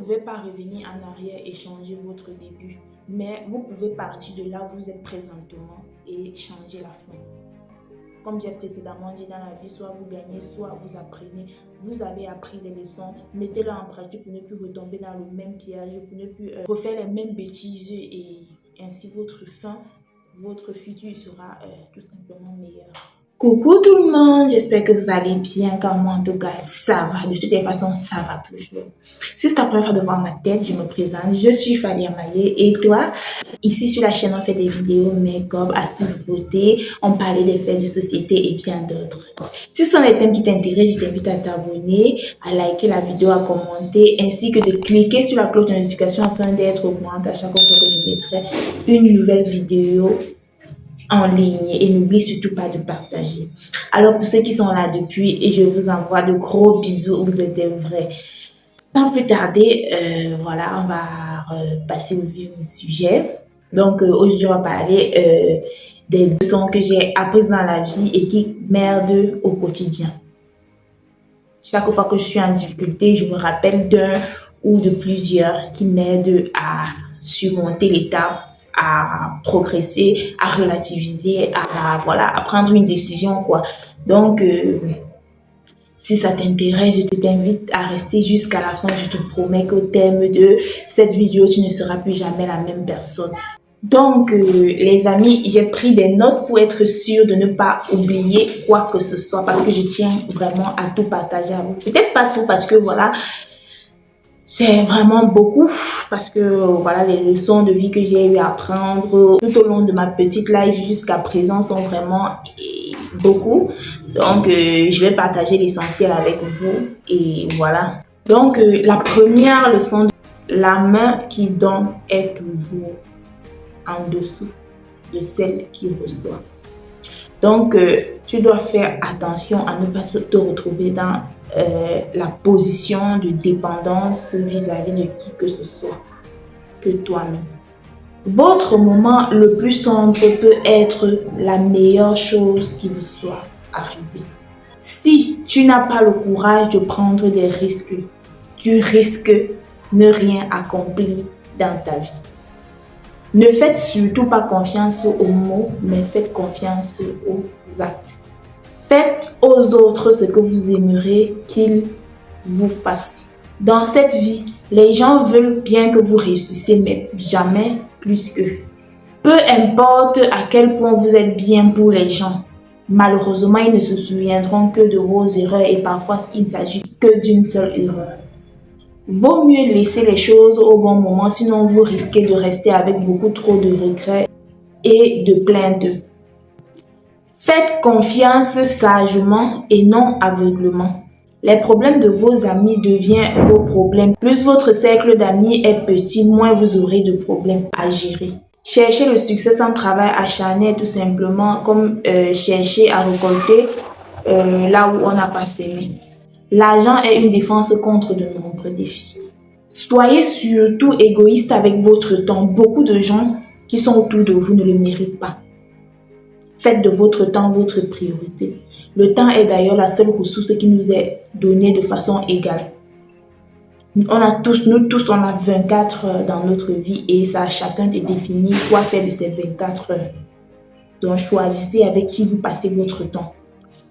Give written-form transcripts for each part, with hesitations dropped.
pouvez pas revenir en arrière et changer votre début, mais vous pouvez partir de là où vous êtes présentement et changer la fin. Comme j'ai précédemment dit dans la vie, soit vous gagnez, soit vous apprenez. Vous avez appris des leçons, mettez-les en pratique pour ne plus retomber dans le même piège, pour ne plus refaire les mêmes bêtises et ainsi votre fin, votre futur sera tout simplement meilleur. Coucou tout le monde, j'espère que vous allez bien, car moi en tout cas ça va, de toutes les façons ça va toujours. Si c'est ta première fois de voir ma tête, je me présente, je suis Falia Maye et toi, ici sur la chaîne on fait des vidéos make-up, astuces beauté, on parlait des faits de société et bien d'autres. Si ce sont les thèmes qui t'intéressent, je t'invite à t'abonner, à liker la vidéo, à commenter, ainsi que de cliquer sur la cloche de notification afin d'être au courant à chaque fois que je mettrai une nouvelle vidéo en ligne et n'oublie surtout pas de partager. Alors pour ceux qui sont là depuis, et je vous envoie de gros bisous, vous êtes des vrais. Sans plus tarder, voilà, on va passer au vif du sujet. Donc aujourd'hui on va parler des leçons que j'ai apprises dans la vie et qui m'aident au quotidien. Chaque fois que je suis en difficulté, je me rappelle d'un ou de plusieurs qui m'aident à surmonter l'étape, à progresser, à relativiser, à prendre une décision, quoi. Donc, si ça t'intéresse, je t'invite à rester jusqu'à la fin. Je te promets qu'au terme de cette vidéo, tu ne seras plus jamais la même personne. Donc, les amis, j'ai pris des notes pour être sûre de ne pas oublier quoi que ce soit parce que je tiens vraiment à tout partager à vous. Peut-être pas tout parce que voilà, c'est vraiment beaucoup parce que voilà, les leçons de vie que j'ai eu à prendre tout au long de ma petite life jusqu'à présent sont vraiment beaucoup. Donc, je vais partager l'essentiel avec vous et voilà. Donc, la première leçon, la main qui donne est toujours en dessous de celle qui reçoit. Donc, tu dois faire attention à ne pas te retrouver dans la position de dépendance vis-à-vis de qui que ce soit que toi-même. Votre moment le plus sombre peut être la meilleure chose qui vous soit arrivée. Si tu n'as pas le courage de prendre des risques, tu risques ne rien accomplir dans ta vie. Ne faites surtout pas confiance aux mots, mais faites confiance aux actes. Faites aux autres ce que vous aimeriez qu'ils vous fassent. Dans cette vie, les gens veulent bien que vous réussissiez, mais jamais plus qu'eux. Peu importe à quel point vous êtes bien pour les gens, malheureusement, ils ne se souviendront que de vos erreurs et parfois il ne s'agit que d'une seule erreur. Vaut mieux laisser les choses au bon moment, sinon vous risquez de rester avec beaucoup trop de regrets et de plaintes. Faites confiance sagement et non aveuglement. Les problèmes de vos amis deviennent vos problèmes. Plus votre cercle d'amis est petit, moins vous aurez de problèmes à gérer. Cherchez le succès sans travail acharné, tout simplement comme chercher à récolter là où on n'a pas semé. L'argent est une défense contre de nombreux défis. Soyez surtout égoïste avec votre temps. Beaucoup de gens qui sont autour de vous ne le méritent pas. Faites de votre temps votre priorité. Le temps est d'ailleurs la seule ressource qui nous est donnée de façon égale. Nous tous, on a 24 heures dans notre vie et c'est à chacun de définir quoi faire de ces 24 heures. Donc choisissez avec qui vous passez votre temps.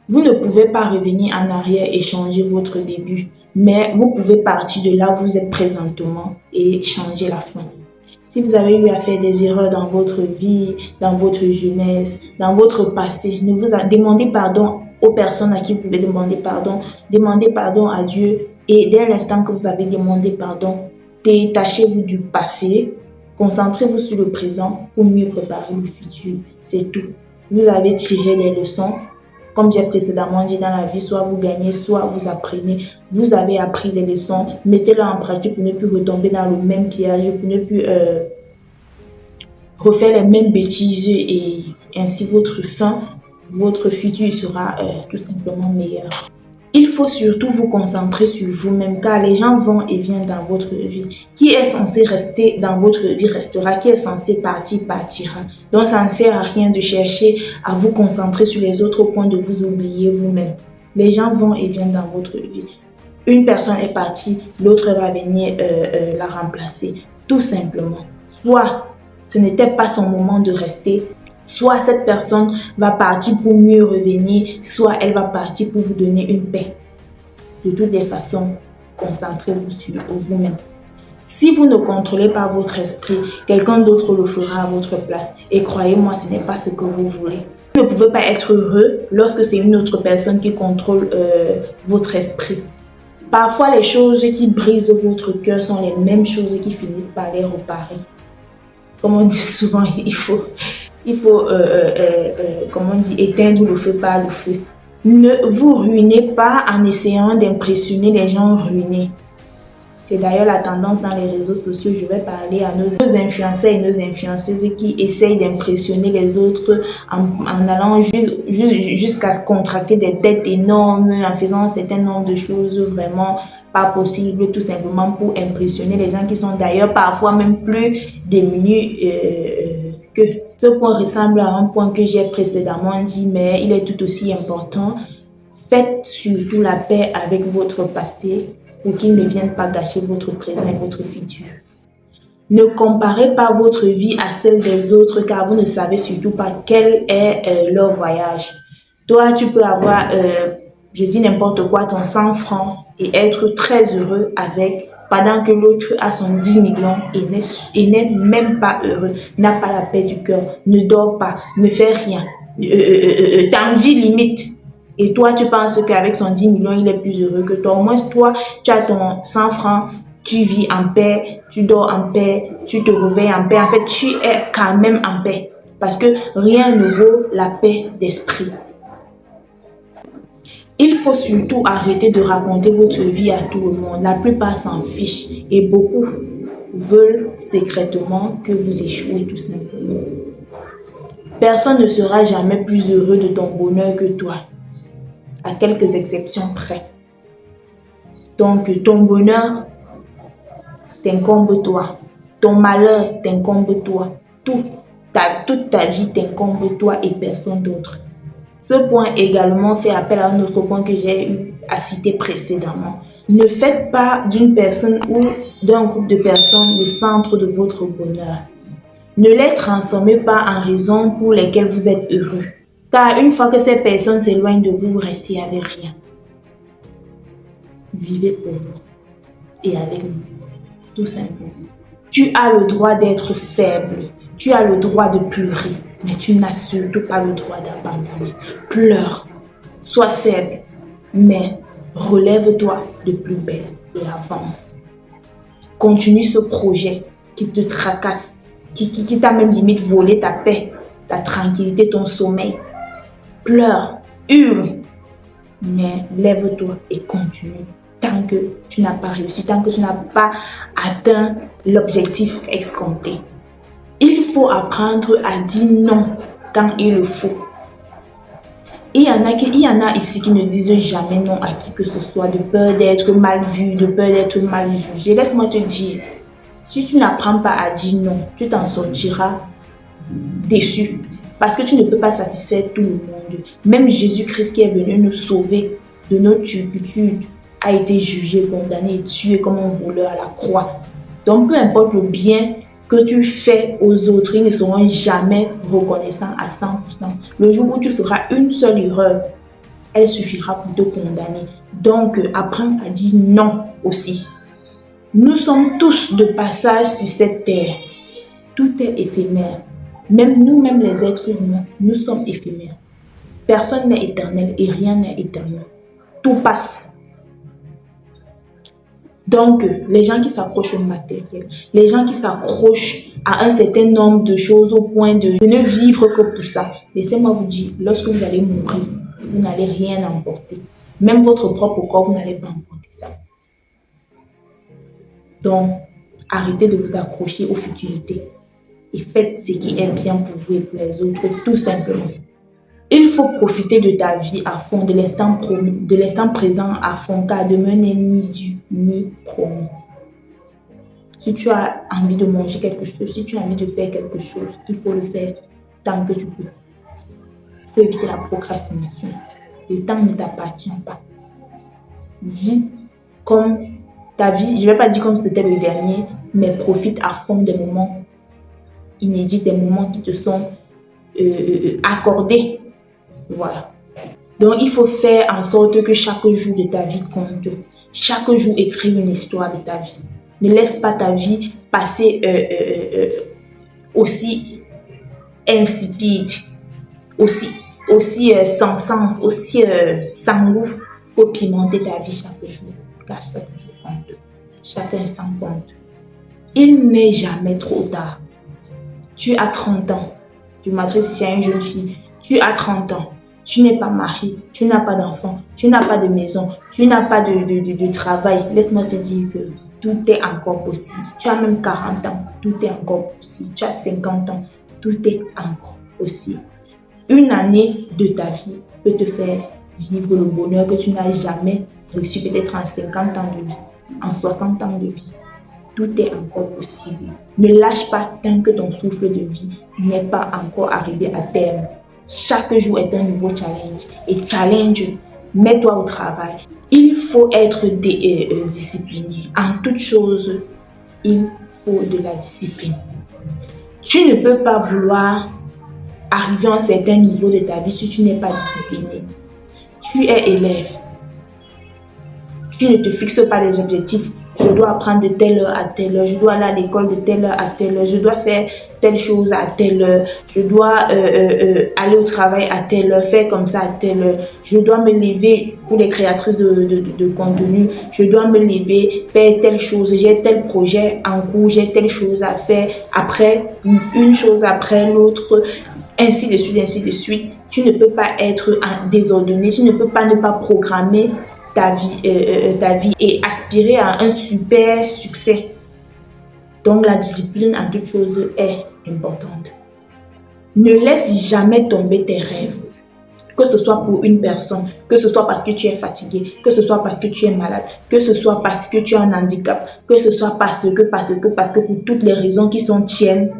Vous ne pouvez pas revenir en arrière et changer votre début, mais vous pouvez partir de là où vous êtes présentement et changer la fin. Si vous avez eu à faire des erreurs dans votre vie, dans votre jeunesse, dans votre passé, demandez pardon aux personnes à qui vous pouvez demander pardon à Dieu et dès l'instant que vous avez demandé pardon, détachez-vous du passé, concentrez-vous sur le présent pour mieux préparer le futur, c'est tout. Vous avez tiré des leçons. Comme j'ai précédemment dit dans la vie, soit vous gagnez, soit vous apprenez. Vous avez appris des leçons, mettez-les en pratique pour ne plus retomber dans le même piège, pour ne plus refaire les mêmes bêtises et ainsi votre fin, votre futur sera tout simplement meilleur. Il faut surtout vous concentrer sur vous-même car les gens vont et viennent dans votre vie. Qui est censé rester dans votre vie restera, qui est censé partir partira. Donc ça ne sert à rien de chercher à vous concentrer sur les autres au point de vous oublier vous-même. Les gens vont et viennent dans votre vie. Une personne est partie, l'autre va venir la remplacer. Tout simplement. Soit ce n'était pas son moment de rester, soit cette personne va partir pour mieux revenir, soit elle va partir pour vous donner une paix. De toutes les façons, concentrez-vous sur vous-même. Si vous ne contrôlez pas votre esprit, quelqu'un d'autre le fera à votre place. Et croyez-moi, ce n'est pas ce que vous voulez. Vous ne pouvez pas être heureux lorsque c'est une autre personne qui contrôle votre esprit. Parfois, les choses qui brisent votre cœur sont les mêmes choses qui finissent par les réparer. Comme on dit souvent, il faut éteindre le feu par le feu. Ne vous ruinez pas en essayant d'impressionner les gens ruinés. C'est d'ailleurs la tendance dans les réseaux sociaux. Je vais parler à nos influenceurs et nos influenceuses qui essayent d'impressionner les autres en allant jusqu'à contracter des dettes énormes, en faisant un certain nombre de choses vraiment pas possibles, tout simplement pour impressionner les gens qui sont d'ailleurs parfois même plus démunis que. Ce point ressemble à un point que j'ai précédemment dit, mais il est tout aussi important. Faites surtout la paix avec votre passé pour qu'il ne vienne pas gâcher votre présent et votre futur. Ne comparez pas votre vie à celle des autres car vous ne savez surtout pas quel est leur voyage. Toi, tu peux avoir, je dis n'importe quoi, ton 100 francs et être très heureux avec, pendant que l'autre a son 10 millions et n'est même pas heureux, n'a pas la paix du cœur, ne dort pas, ne fait rien, t'envie limite. Et toi, tu penses qu'avec son 10 millions, il est plus heureux que toi. Au moins, toi, tu as ton 100 francs, tu vis en paix, tu dors en paix, tu te réveilles en paix. En fait, tu es quand même en paix. Parce que rien ne vaut la paix d'esprit. Il faut surtout arrêter de raconter votre vie à tout le monde. La plupart s'en fichent et beaucoup veulent secrètement que vous échouez tout simplement. Personne ne sera jamais plus heureux de ton bonheur que toi, à quelques exceptions près. Donc, ton bonheur t'incombe toi. Ton malheur t'incombe toi. Toute ta vie t'incombe toi et personne d'autre. Ce point également fait appel à un autre point que j'ai eu à citer précédemment. Ne faites pas d'une personne ou d'un groupe de personnes le centre de votre bonheur. Ne les transformez pas en raisons pour lesquelles vous êtes heureux. Car une fois que ces personnes s'éloignent de vous, vous restez avec rien. Vivez pour vous et avec vous, tout simplement. Tu as le droit d'être faible, tu as le droit de pleurer, mais tu n'as surtout pas le droit d'abandonner. Pleure, sois faible, mais relève-toi de plus belle et avance. Continue ce projet qui te tracasse, qui t'a même limite volé ta paix, ta tranquillité, ton sommeil. Pleure, hurle, mais lève-toi et continue. Tant que tu n'as pas réussi, tant que tu n'as pas atteint l'objectif escompté. Il faut apprendre à dire non quand il le faut. Il y en a ici qui ne disent jamais non à qui que ce soit, de peur d'être mal vu, de peur d'être mal jugé. Laisse-moi te dire, si tu n'apprends pas à dire non, tu t'en sortiras déçu. Parce que tu ne peux pas satisfaire tout le monde. Même Jésus-Christ qui est venu nous sauver de nos turpitudes a été jugé, condamné et tué comme un voleur à la croix. Donc, peu importe le bien que tu fais aux autres, ils ne seront jamais reconnaissants à 100%. Le jour où tu feras une seule erreur, elle suffira pour te condamner. Donc, apprends à dire non aussi. Nous sommes tous de passage sur cette terre. Tout est éphémère. Même nous-mêmes les êtres humains, nous sommes éphémères. Personne n'est éternel et rien n'est éternel. Tout passe. Donc, les gens qui s'accrochent au matériel, les gens qui s'accrochent à un certain nombre de choses au point de ne vivre que pour ça, laissez-moi vous dire, lorsque vous allez mourir, vous n'allez rien emporter. Même votre propre corps, vous n'allez pas emporter ça. Donc, arrêtez de vous accrocher aux futilités et faites ce qui est bien pour vous et pour les autres, tout simplement. Il faut profiter de ta vie à fond, de l'instant présent à fond, car demain n'est ni dû ni promis. Si tu as envie de manger quelque chose, si tu as envie de faire quelque chose, il faut le faire tant que tu peux. Il faut éviter la procrastination. Le temps ne t'appartient pas. Vis comme ta vie, je ne vais pas dire comme si c'était le dernier, mais profite à fond des moments inédits, des moments qui te sont accordés. Voilà. Donc, il faut faire en sorte que chaque jour de ta vie compte. Chaque jour, écrire une histoire de ta vie. Ne laisse pas ta vie passer aussi insipide, aussi sans sens, aussi sans goût. Il faut pimenter ta vie chaque jour, car chaque jour compte. Chaque instant compte. Il n'est jamais trop tard. Tu as 30 ans. Je m'adresse ici à une jeune fille. Tu as 30 ans. Tu n'es pas marié. Tu n'as pas d'enfant. Tu n'as pas de maison. Tu n'as pas de travail. Laisse-moi te dire que tout est encore possible. Tu as même 40 ans. Tout est encore possible. Tu as 50 ans. Tout est encore possible. Une année de ta vie peut te faire vivre le bonheur que tu n'as jamais reçu peut-être en 50 ans de vie, en 60 ans de vie. Tout est encore possible. Ne lâche pas tant que ton souffle de vie n'est pas encore arrivé à terme. Chaque jour est un nouveau challenge. Et challenge, mets-toi au travail. Il faut être discipliné. En toute chose, il faut de la discipline. Tu ne peux pas vouloir arriver à un certain niveau de ta vie si tu n'es pas discipliné. Tu es élève. Tu ne te fixes pas des objectifs. Je dois apprendre de telle heure à telle heure. Je dois aller à l'école de telle heure à telle heure. Je dois faire telle chose à telle heure. Je dois aller au travail à telle heure. Faire comme ça à telle heure. Je dois me lever pour les créatrices de contenu. Je dois me lever, faire telle chose. J'ai tel projet en cours. J'ai telle chose à faire. Après, une chose après l'autre. Ainsi de suite, ainsi de suite. Tu ne peux pas être désordonné. Tu ne peux pas ne pas programmer ta vie et aspirer à un super succès. Donc la discipline en toute chose est importante. Ne laisse jamais tomber tes rêves. Que ce soit pour une personne, que ce soit parce que tu es fatigué, que ce soit parce que tu es malade, que ce soit parce que tu as un handicap, que ce soit parce que pour toutes les raisons qui sont tiennes,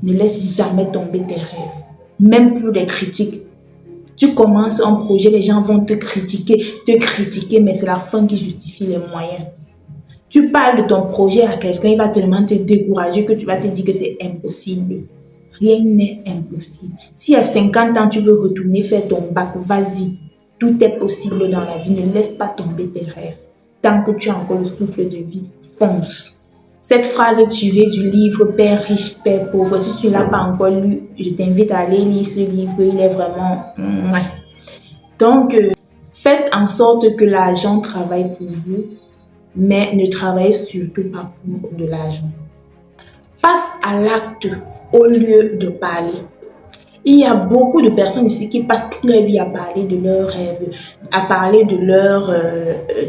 ne laisse jamais tomber tes rêves. Même pour des critiques. Tu commences un projet, les gens vont te critiquer, mais c'est la fin qui justifie les moyens. Tu parles de ton projet à quelqu'un, il va tellement te décourager que tu vas te dire que c'est impossible. Rien n'est impossible. Si à 50 ans, tu veux retourner faire ton bac, vas-y. Tout est possible dans la vie. Ne laisse pas tomber tes rêves. Tant que tu as encore le souffle de vie, fonce. Cette phrase est tirée du livre Père riche, Père pauvre. Si tu ne l'as pas encore lu, je t'invite à aller lire ce livre. Il est vraiment... Donc, faites en sorte que l'argent travaille pour vous, mais ne travaillez surtout pas pour de l'argent. Passe à l'acte au lieu de parler. Il y a beaucoup de personnes ici qui passent toute leur vie à parler de leurs rêves, à parler de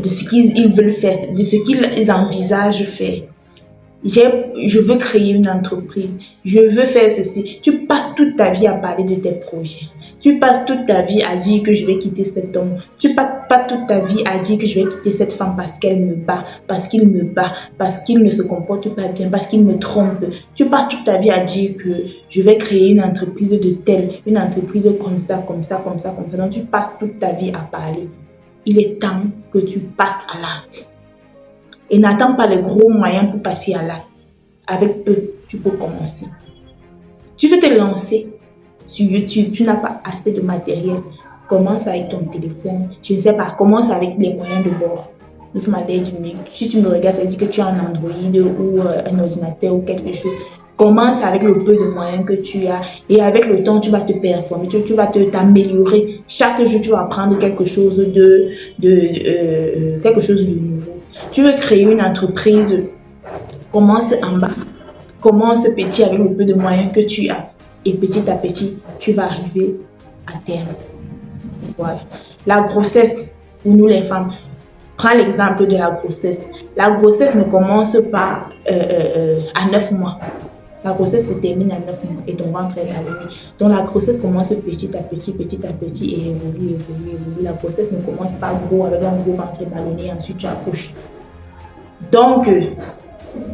de ce qu'ils veulent faire, de ce qu'ils envisagent faire. Je veux créer une entreprise, je veux faire ceci. Tu passes toute ta vie à parler de tes projets. Tu passes toute ta vie à dire que je vais quitter cet homme. Tu passes toute ta vie à dire que je vais quitter cette femme parce qu'elle me bat, parce qu'il me bat, parce qu'il ne se comporte pas bien, parce qu'il me trompe. Tu passes toute ta vie à dire que je vais créer une entreprise de telle, une entreprise comme ça. Donc tu passes toute ta vie à parler. Il est temps que tu passes à l'acte. Et n'attends pas les gros moyens pour passer à l'acte. Avec peu, tu peux commencer. Tu veux te lancer sur YouTube, tu n'as pas assez de matériel. Commence avec ton téléphone. Je ne sais pas, commence avec les moyens de bord. Nous sommes à l'ère du numérique. Si tu me regardes, ça veut dire que tu as un Android ou un ordinateur ou quelque chose. Commence avec le peu de moyens que tu as. Et avec le temps, tu vas te performer. Tu vas t'améliorer. Chaque jour, tu vas apprendre quelque chose quelque chose de nouveau. Tu veux créer une entreprise, commence en bas. Commence petit avec le peu de moyens que tu as. Et petit à petit, tu vas arriver à terme. Voilà. La grossesse, pour nous les femmes, prends l'exemple de la grossesse. La grossesse ne commence pas à 9 mois. La grossesse se termine à 9 mois et ton ventre est ballonné. Donc la grossesse commence petit à petit et évolue. La grossesse ne commence pas gros avec un gros ventre ballonné et ensuite tu accouches. Donc,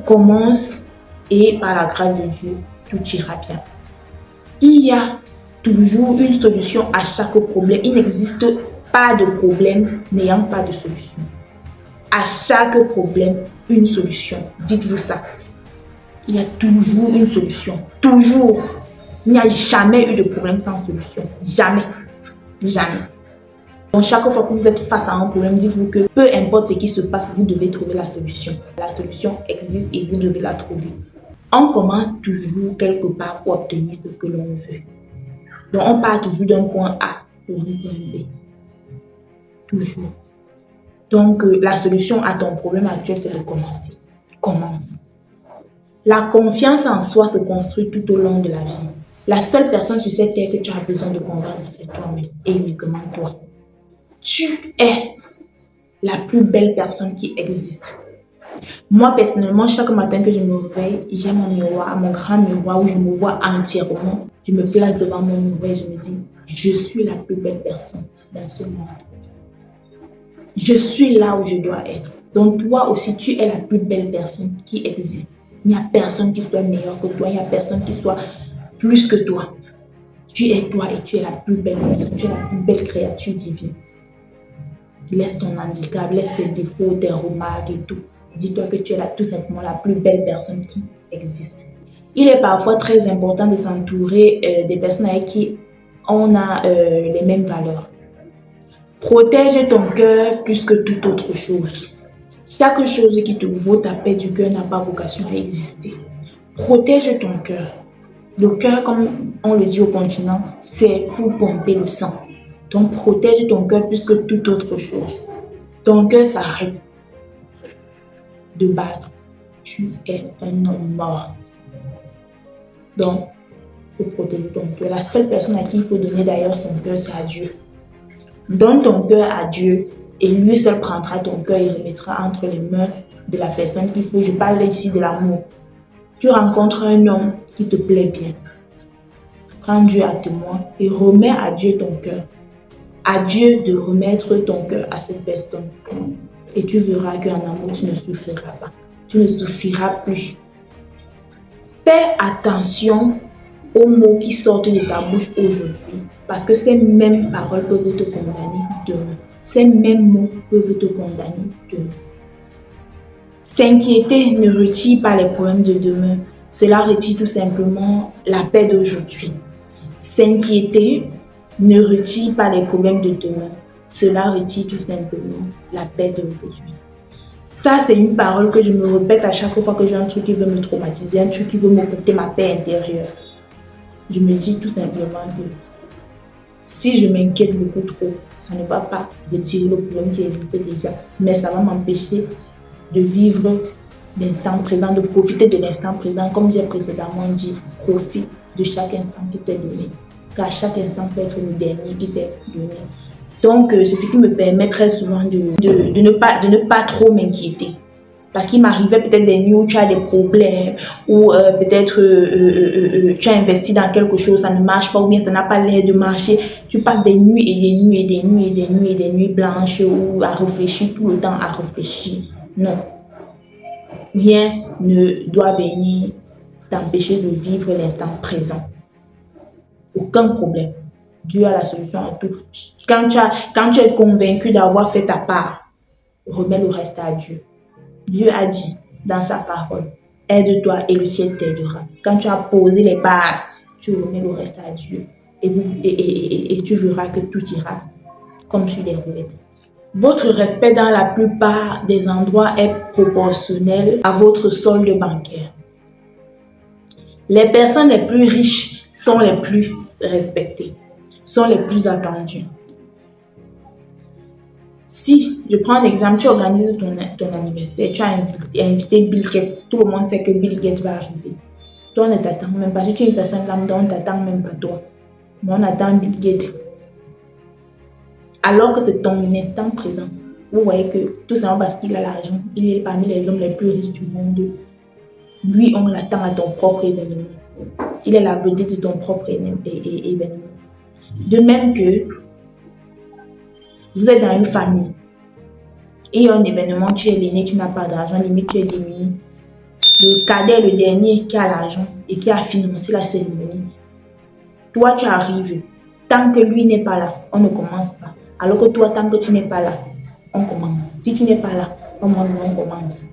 commence et par la grâce de Dieu, tout ira bien. Il y a toujours une solution à chaque problème. Il n'existe pas de problème n'ayant pas de solution. à chaque problème une solution. Dites-vous ça. Il y a toujours une solution. Toujours. Il n'y a jamais eu de problème sans solution. Jamais. Jamais. Donc, chaque fois que vous êtes face à un problème, dites-vous que peu importe ce qui se passe, vous devez trouver la solution. La solution existe et vous devez la trouver. On commence toujours quelque part pour obtenir ce que l'on veut. Donc, on part toujours d'un point A pour un point B. Toujours. Donc, la solution à ton problème actuel, c'est de commencer. Commence. La confiance en soi se construit tout au long de la vie. La seule personne sur cette terre que tu as besoin de convaincre, c'est toi-même et uniquement toi. Tu es la plus belle personne qui existe. Moi, personnellement, chaque matin que je me réveille, j'ai mon miroir, mon grand miroir où je me vois entièrement. Je me place devant mon miroir et je me dis, je suis la plus belle personne dans ce monde. Je suis là où je dois être. Donc, toi aussi, tu es la plus belle personne qui existe. Il n'y a personne qui soit meilleur que toi. Il n'y a personne qui soit plus que toi. Tu es toi et tu es la plus belle personne. Tu es la plus belle créature divine. Laisse ton handicap, laisse tes défauts, tes remarques et tout. Dis-toi que tu es tout simplement la plus belle personne qui existe. Il est parfois très important de s'entourer des personnes avec qui on a les mêmes valeurs. Protège ton cœur plus que toute autre chose. Chaque chose qui te vaut ta paix du cœur n'a pas vocation à exister. Protège ton cœur. Le cœur, comme on le dit au continent, c'est pour pomper le sang. Donc, protège ton cœur plus que toute autre chose. Ton cœur s'arrête de battre. Tu es un homme mort. Donc, il faut protéger ton cœur. La seule personne à qui il faut donner d'ailleurs son cœur, c'est à Dieu. Donne ton cœur à Dieu et lui seul prendra ton cœur et remettra entre les mains de la personne qu'il faut. Je parle ici de l'amour. Tu rencontres un homme qui te plaît bien. Prends Dieu à témoin et remets à Dieu ton cœur. À Dieu de remettre ton cœur à cette personne. Et tu verras qu'en amour, tu ne souffriras pas. Tu ne souffriras plus. Fais attention aux mots qui sortent de ta bouche aujourd'hui. Parce que ces mêmes paroles peuvent te condamner demain. Ces mêmes mots peuvent te condamner demain. S'inquiéter ne retire pas les problèmes de demain. Cela retire tout simplement la paix d'aujourd'hui. S'inquiéter ne retire pas les problèmes de demain. Cela retire tout simplement la paix d'aujourd'hui. Ça, c'est une parole que je me répète à chaque fois que j'ai un truc qui veut me traumatiser, un truc qui veut m'occuper ma paix intérieure. Je me dis tout simplement que si je m'inquiète beaucoup trop, ça ne va pas retirer le problème qui existe déjà, mais ça va m'empêcher de vivre l'instant présent, de profiter de l'instant présent. Comme j'ai précédemment dit, profite de chaque instant qui t'est donné. Car chaque instant peut être le dernier qui t'est donné. Donc, c'est ce qui me permet très souvent de ne pas trop m'inquiéter. Parce qu'il m'arrivait peut-être des nuits où tu as des problèmes, ou peut-être tu as investi dans quelque chose, ça ne marche pas, ou bien ça n'a pas l'air de marcher. Tu passes des nuits et des nuits et des nuits et des nuits et des nuits blanches, ou à réfléchir tout le temps, à réfléchir. Non. Rien ne doit venir t'empêcher de vivre l'instant présent. Aucun problème. Dieu a la solution à tout. Quand tu es convaincu d'avoir fait ta part, remets le reste à Dieu. Dieu a dit dans sa parole, aide-toi et le ciel t'aidera. Quand tu as posé les bases, tu remets le reste à Dieu. Et tu verras que tout ira comme sur des roulettes. Votre respect dans la plupart des endroits est proportionnel à votre solde bancaire. Les personnes les plus riches sont les plus respectées, sont les plus attendues. Si, je prends un exemple, tu organises ton anniversaire, tu as invité Bill Gates, tout le monde sait que Bill Gates va arriver. Toi, on ne t'attend même pas. Si tu es une personne lambda, on ne t'attend même pas toi. Mais on attend Bill Gates. Alors que c'est ton instant présent. Vous voyez que tout simplement parce qu'il a l'argent, il est parmi les hommes les plus riches du monde. Lui, on l'attend à ton propre événement. Il est la vedette de ton propre événement. De même que vous êtes dans une famille et il y a un événement, tu es l'aîné, tu n'as pas d'argent, limite tu es démuni. Le cadet est le dernier qui a l'argent et qui a financé la cérémonie. Toi, tu arrives. Tant que lui n'est pas là, on ne commence pas. Alors que toi, tant que tu n'es pas là, on commence. Si tu n'es pas là, au moment où on commence.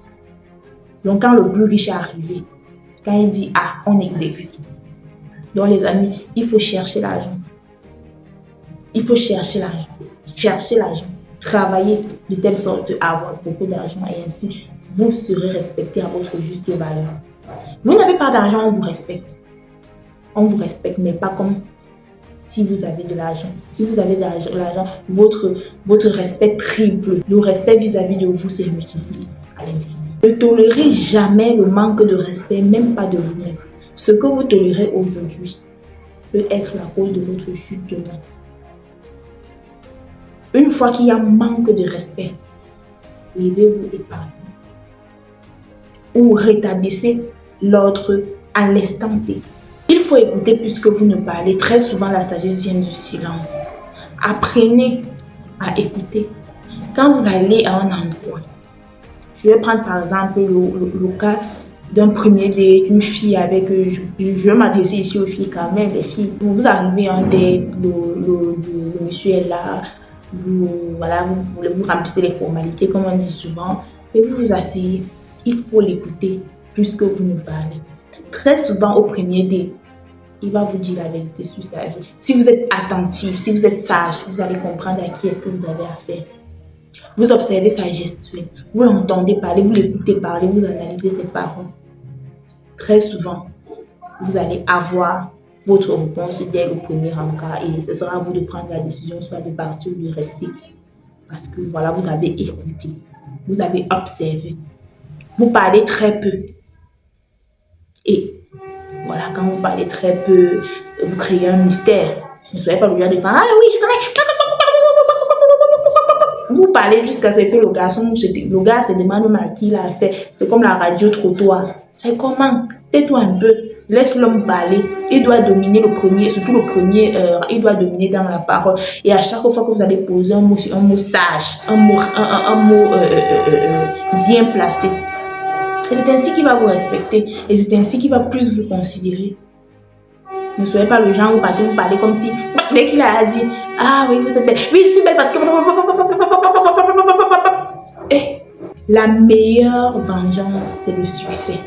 Donc, quand le plus riche est arrivé, quand il dit « Ah, on exécute ». Donc, les amis, il faut chercher l'argent. Il faut chercher l'argent. Chercher l'argent. Travailler de telle sorte à avoir beaucoup d'argent et ainsi, vous serez respecté à votre juste valeur. Vous n'avez pas d'argent, on vous respecte. On vous respecte, mais pas comme si vous avez de l'argent. Si vous avez de l'argent, votre respect triple. Le respect vis-à-vis de vous s'est multiplié à l'infini. Ne tolérez jamais le manque de respect, même pas de vous-même. Ce que vous tolérez aujourd'hui peut être la cause de votre chute demain. Une fois qu'il y a manque de respect, levez-vous et partez. Ou rétablissez l'ordre à l'instant T. Il faut écouter plus que vous ne parlez. Très souvent, la sagesse vient du silence. Apprenez à écouter. Quand vous allez à un endroit, je vais prendre par exemple le cas d'un premier date, une fille avec, je vais m'adresser ici aux filles quand même, les filles. Vous arrivez à un date, le monsieur est là, vous remplissez les formalités comme on dit souvent, et vous vous asseyez. Il faut l'écouter plus que vous ne parlez. Très souvent au premier date, il va vous dire la vérité sur sa vie. Si vous êtes attentif, si vous êtes sage, vous allez comprendre à qui est-ce que vous avez affaire. Vous observez sa gestuelle, vous l'entendez parler, vous l'écoutez parler, vous analysez ses paroles. Très souvent, vous allez avoir votre réponse dès le premier encart et ce sera à vous de prendre la décision, soit de partir ou de rester. Parce que voilà, vous avez écouté, vous avez observé. Vous parlez très peu. Et voilà, quand vous parlez très peu, vous créez un mystère. Ne soyez pas le genre de faire « Ah oui, je connais !» Vous parlez jusqu'à ce que le gars se demande même à qui il a fait. C'est comme la radio trottoir. C'est comment? Tais-toi un peu. Laisse l'homme parler. Il doit dominer le premier, surtout le premier, il doit dominer dans la parole. Et à chaque fois que vous allez poser un mot sage, un mot bien placé. Et c'est ainsi qu'il va vous respecter. Et c'est ainsi qu'il va plus vous considérer. Ne soyez pas le genre où vous parlez comme si, dès qu'il a dit, ah oui, vous êtes belle. Oui, je suis belle parce que... Et la meilleure vengeance, c'est le succès.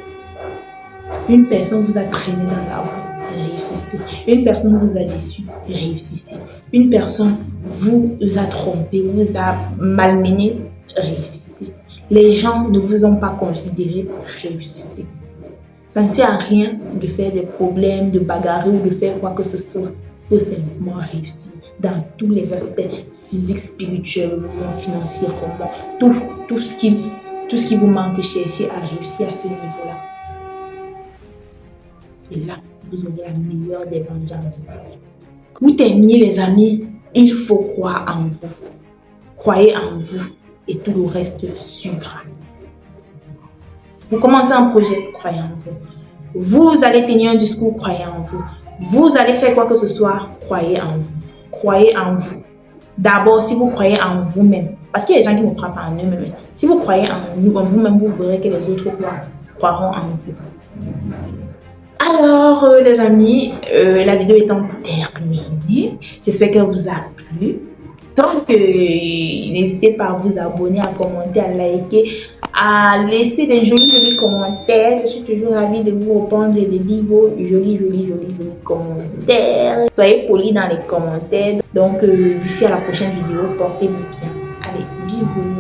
Une personne vous a traîné dans la roue, réussissez. Une personne vous a déçu, réussissez. Une personne vous a trompé, vous a malmené, réussissez. Les gens ne vous ont pas considéré, réussissez. Ça ne sert à rien de faire des problèmes, de bagarrer ou de faire quoi que ce soit. Il faut simplement réussir dans tous les aspects physiques, spirituels, financièrement, tout ce qui vous manque, cherchez à réussir à ce niveau-là. Et là, vous aurez la meilleure des vengeances. Vous terminez les amis, il faut croire en vous. Croyez en vous et tout le reste suivra. Vous commencez un projet, croyez en vous. Vous allez tenir un discours, croyez en vous. Vous allez faire quoi que ce soit, croyez en vous. Croyez en vous. D'abord, si vous croyez en vous-même, parce qu'il y a des gens qui ne croient pas en eux-mêmes. Si vous croyez en vous-même, vous verrez que les autres croiront en vous. Alors, les amis, la vidéo étant terminée, j'espère qu'elle vous a plu. Donc, n'hésitez pas à vous abonner, à commenter, à liker, à laisser des jolis commentaires. Je suis toujours ravie de vous répondre et de lire vos jolis commentaires. Soyez polis dans les commentaires. Donc, d'ici à la prochaine vidéo, portez-vous bien. Allez, bisous.